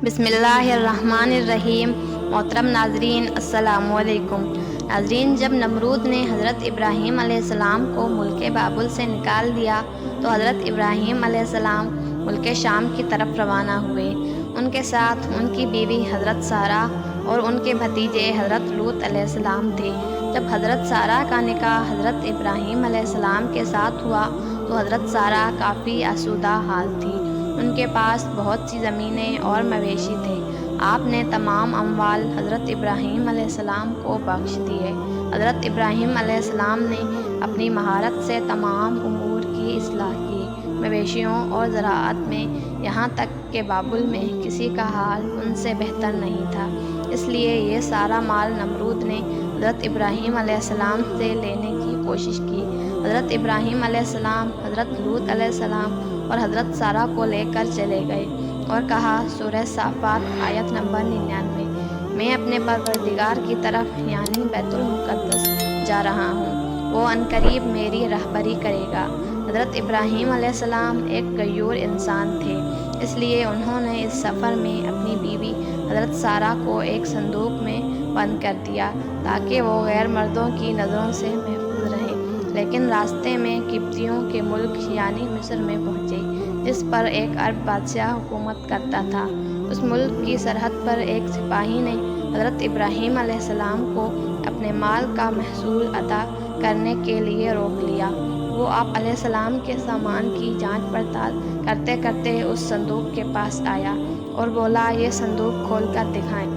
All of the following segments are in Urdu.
بسم اللہ الرحمن الرحیم۔ محترم ناظرین السلام علیکم۔ ناظرین، جب نمرود نے حضرت ابراہیم علیہ السلام کو ملک بابل سے نکال دیا تو حضرت ابراہیم علیہ السلام ملک شام کی طرف روانہ ہوئے۔ ان کے ساتھ ان کی بیوی حضرت سارہ اور ان کے بھتیجے حضرت لوط علیہ السلام تھے۔ جب حضرت سارہ کا نکاح حضرت ابراہیم علیہ السلام کے ساتھ ہوا تو حضرت سارہ کافی آسودہ حال تھی۔ ان کے پاس بہت سی زمینیں اور مویشی تھے۔ آپ نے تمام اموال حضرت ابراہیم علیہ السلام کو بخش دیے۔ حضرت ابراہیم علیہ السلام نے اپنی مہارت سے تمام امور کی اصلاح کی، مویشیوں اور زراعت میں، یہاں تک کہ بابل میں کسی کا حال ان سے بہتر نہیں تھا۔ اس لیے یہ سارا مال نمرود نے حضرت ابراہیم علیہ السلام سے لینے کی کوشش کی۔ حضرت ابراہیم علیہ السلام حضرت لوط علیہ السلام اور حضرت سارہ کو لے کر چلے گئے اور کہا، سورہ صافات آیت نمبر 99، میں اپنے پروردگار کی طرف یعنی بیت المقدس جا رہا ہوں، وہ عنقریب میری رہبری کرے گا۔ حضرت ابراہیم علیہ السلام ایک غیور انسان تھے، اس لیے انہوں نے اس سفر میں اپنی بیوی حضرت سارہ کو ایک صندوق میں بند کر دیا تاکہ وہ غیر مردوں کی نظروں سے محفوظ رہیں۔ لیکن راستے میں قبطیوں کے ملک یعنی مصر میں پہنچے، جس پر ایک عرب بادشاہ حکومت کرتا تھا۔ اس ملک کی سرحد پر ایک سپاہی نے حضرت ابراہیم علیہ السلام کو اپنے مال کا محصول ادا کرنے کے لیے روک لیا۔ وہ آپ علیہ السلام کے سامان کی جانچ پڑتال کرتے کرتے اس صندوق کے پاس آیا اور بولا، یہ صندوق کھول کر دکھائیں۔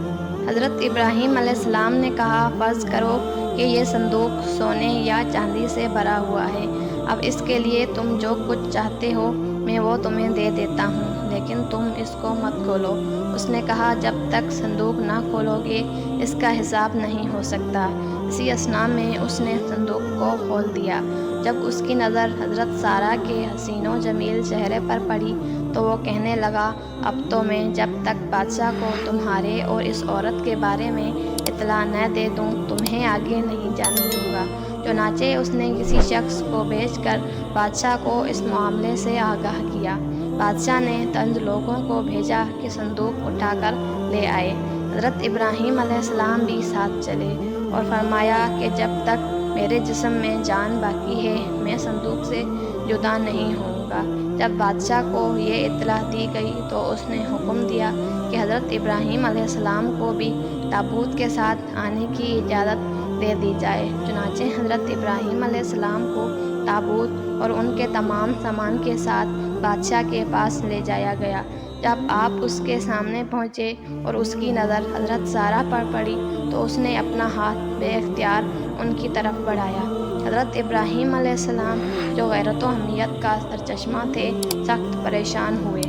حضرت ابراہیم علیہ السلام نے کہا، فرض کرو کہ یہ صندوق سونے یا چاندی سے بھرا ہوا ہے، اب اس کے لیے تم جو کچھ چاہتے ہو میں وہ تمہیں دے دیتا ہوں، لیکن تم اس کو مت کھولو۔ اس نے کہا، جب تک صندوق نہ کھولو گے اس کا حساب نہیں ہو سکتا۔ اسی اثنا میں اس نے صندوق کو کھول دیا۔ جب اس کی نظر حضرت سارہ کے حسین و جمیل چہرے پر پڑی تو وہ کہنے لگا، اب تو میں جب تک بادشاہ کو تمہارے اور اس عورت کے بارے میں اطلاع نہ دے دوں تمہیں آگے نہیں جانے دوں گا۔ چنانچہ اس نے کسی شخص کو بھیج کر بادشاہ کو اس معاملے سے آگاہ کیا۔ بادشاہ نے چند لوگوں کو بھیجا کہ صندوق اٹھا کر لے آئے۔ حضرت ابراہیم علیہ السلام بھی ساتھ چلے اور فرمایا کہ جب تک میرے جسم میں جان باقی ہے میں صندوق سے جدا نہیں ہوں گا۔ جب بادشاہ کو یہ اطلاع دی گئی تو اس نے حکم دیا کہ حضرت ابراہیم علیہ السلام کو بھی تابوت کے ساتھ آنے کی اجازت دے دی جائے۔ چنانچہ حضرت ابراہیم علیہ السلام کو تابوت اور ان کے تمام سامان کے ساتھ بادشاہ کے پاس لے جایا گیا۔ جب آپ اس کے سامنے پہنچے اور اس کی نظر حضرت سارہ پر پڑی تو اس نے اپنا ہاتھ بے اختیار ان کی طرف بڑھایا۔ حضرت ابراہیم علیہ السلام جو غیرت و حمیت کا سرچشمہ تھے سخت پریشان ہوئے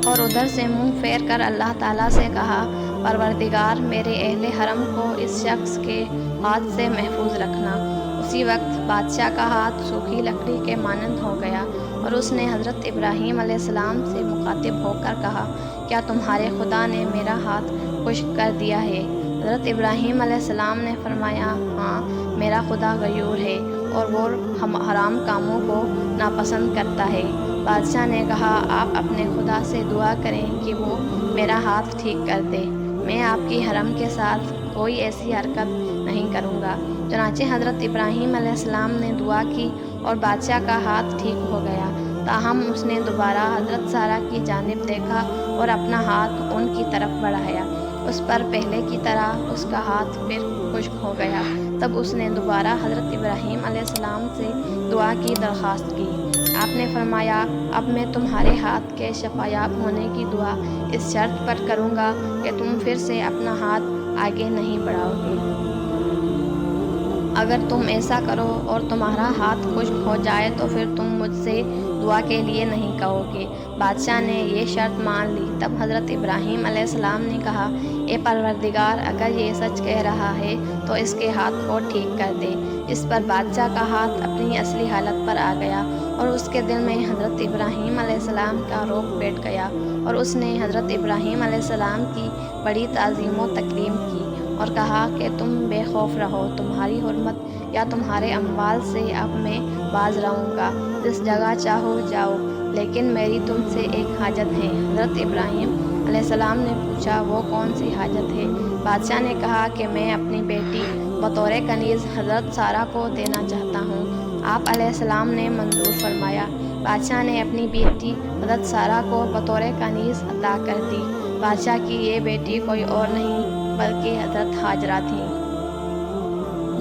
اور ادھر سے منہ پھیر کر اللہ تعالیٰ سے کہا، پروردگار میرے اہل حرم کو اس شخص کے ہاتھ سے محفوظ رکھنا۔ اسی وقت بادشاہ کا ہاتھ سوکھی لکڑی کے مانند ہو گیا اور اس نے حضرت ابراہیم علیہ السلام سے مخاطب ہو کر کہا، کیا تمہارے خدا نے میرا ہاتھ خشک کر دیا ہے؟ حضرت ابراہیم علیہ السلام نے فرمایا، ہاں، میرا خدا غیور ہے اور وہ حرام کاموں کو ناپسند کرتا ہے۔ بادشاہ نے کہا، آپ اپنے خدا سے دعا کریں کہ وہ میرا ہاتھ ٹھیک کر دے، میں آپ کی حرم کے ساتھ کوئی ایسی حرکت نہیں کروں گا۔ چنانچہ حضرت ابراہیم علیہ السلام نے دعا کی اور بادشاہ کا ہاتھ ٹھیک ہو گیا۔ تاہم اس نے دوبارہ حضرت سارہ کی جانب دیکھا اور اپنا ہاتھ ان کی طرف بڑھایا، اس پر پہلے کی طرح اس کا ہاتھ پھر خشک ہو گیا۔ تب اس نے دوبارہ حضرت ابراہیم علیہ السلام سے دعا کی درخواست کی۔ آپ نے فرمایا، اب میں تمہارے ہاتھ کے شفایاب ہونے کی دعا اس شرط پر کروں گا کہ تم پھر سے اپنا ہاتھ آگے نہیں بڑھاؤ گے۔ اگر تم ایسا کرو اور تمہارا ہاتھ خشک ہو جائے تو پھر تم مجھ سے دعا کے لیے نہیں کہو گے۔ بادشاہ نے یہ شرط مان لی۔ تب حضرت ابراہیم علیہ السلام نے کہا، اے پروردگار، اگر یہ سچ کہہ رہا ہے تو اس کے ہاتھ کو ٹھیک کر دے۔ اس پر بادشاہ کا ہاتھ اپنی اصلی حالت پر آ گیا اور اس کے دل میں حضرت ابراہیم علیہ السلام کا رعب بیٹھ گیا اور اس نے حضرت ابراہیم علیہ السلام کی بڑی تعظیم و تکریم کی اور کہا کہ تم بے خوف رہو، تمہاری حرمت یا تمہارے اموال سے اب میں باز رہوں گا، جس جگہ چاہو جاؤ، لیکن میری تم سے ایک حاجت ہے۔ حضرت ابراہیم علیہ السلام نے پوچھا وہ کون سی حاجت ہے؟ بادشاہ نے کہا کہ میں اپنی بیٹی بطور کنیز حضرت سارہ کو دینا چاہتا ہوں۔ آپ علیہ السلام نے منظور فرمایا۔ بادشاہ نے اپنی بیٹی حضرت سارہ کو بطور کنیز عطا کر دی۔ بادشاہ کی یہ بیٹی کوئی اور نہیں بلکہ حضرت ہاجرہ تھیں،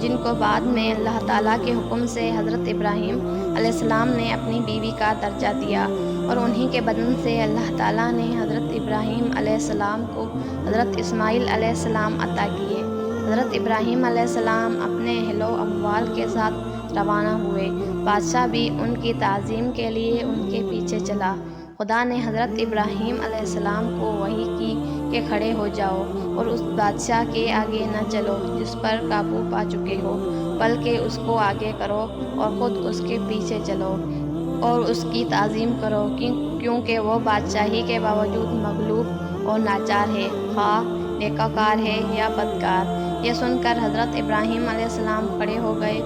جن کو بعد میں اللہ تعالیٰ کے حکم سے حضرت ابراہیم علیہ السلام نے اپنی بیوی کا درجہ دیا، اور انہی کے بدن سے اللہ تعالیٰ نے حضرت ابراہیم علیہ السلام کو حضرت اسماعیل علیہ السلام عطا کیے۔ حضرت ابراہیم علیہ السلام اپنے اہل و اموال کے ساتھ روانہ ہوئے۔ بادشاہ بھی ان کی تعظیم کے لیے ان کے پیچھے چلا۔ خدا نے حضرت ابراہیم علیہ السلام کو وحی کی کہ کھڑے ہو جاؤ اور اس بادشاہ کے آگے نہ چلو جس پر قابو پا چکے ہو، بلکہ اس کو آگے کرو اور خود اس کے پیچھے چلو اور اس کی تعظیم کرو، کیونکہ وہ بادشاہی کے باوجود مغلوب اور ناچار ہے، خواہ نیکوکار ہے یا بدکار۔ یہ سن کر حضرت ابراہیم علیہ السلام کھڑے ہو گئے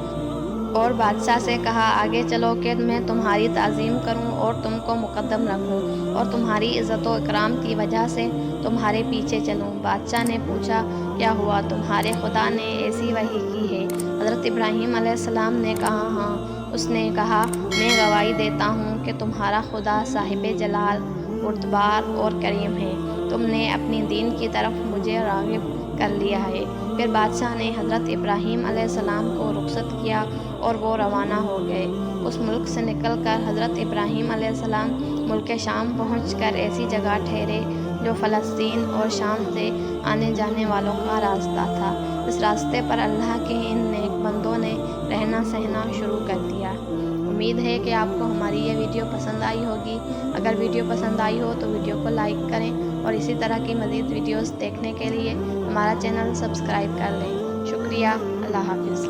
اور بادشاہ سے کہا آگے چلو کہ میں تمہاری تعظیم کروں اور تم کو مقدم رکھوں اور تمہاری عزت و اکرام کی وجہ سے تمہارے پیچھے چلوں۔ بادشاہ نے پوچھا کیا ہوا، تمہارے خدا نے ایسی وحی کی ہے؟ حضرت ابراہیم علیہ السلام نے کہا ہاں۔ اس نے کہا میں گواہی دیتا ہوں کہ تمہارا خدا صاحب جلال، بردبار اور کریم ہے، تم نے اپنی دین کی طرف مجھے راغب کر لیا ہے۔ پھر بادشاہ نے حضرت ابراہیم علیہ السلام کو رخصت کیا اور وہ روانہ ہو گئے۔ اس ملک سے نکل کر حضرت ابراہیم علیہ السلام ملک شام پہنچ کر ایسی جگہ ٹھہرے جو فلسطین اور شام سے آنے جانے والوں کا راستہ تھا۔ اس راستے پر اللہ کے ان نیک بندوں نے رہنا سہنا شروع کر دیا۔ امید ہے کہ آپ کو ہماری یہ ویڈیو پسند آئی ہوگی۔ اگر ویڈیو پسند آئی ہو تو ویڈیو کو لائک کریں اور اسی طرح کی مزید ویڈیوز دیکھنے کے لیے ہمارا چینل سبسکرائب کر لیں۔ شکریہ۔ اللہ حافظ۔